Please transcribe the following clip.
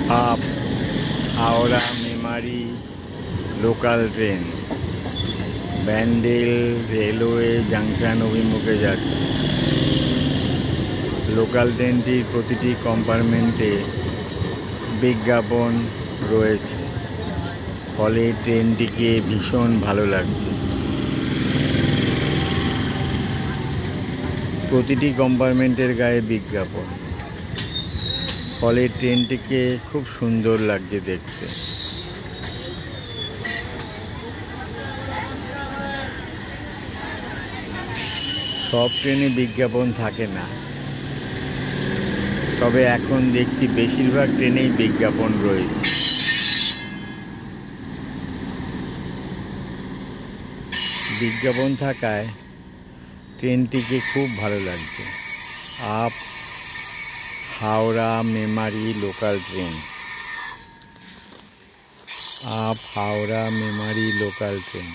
Up Howrah Memari local train Bandel railway junction অভিমুখে যাচ্ছে। Local ট্রেনটির প্রতিটি কম্পার্টমেন্টে বিজ্ঞাপন রয়েছে, ফলে ট্রেনটিকে ভীষণ ভালো লাগছে। প্রতিটি কম্পার্টমেন্টের গায়ে বিজ্ঞাপন, ফলে ট্রেনটিকে খুব সুন্দর লাগছে দেখতে। সব ট্রেনে বিজ্ঞাপন থাকে না, তবে এখন দেখছি বেশিরভাগ ট্রেনেই বিজ্ঞাপন রয়েছে। বিজ্ঞাপন থাকায় ট্রেনটিকে খুব ভালো লাগছে। Up Howrah Memari local train, up Howrah Memari local train.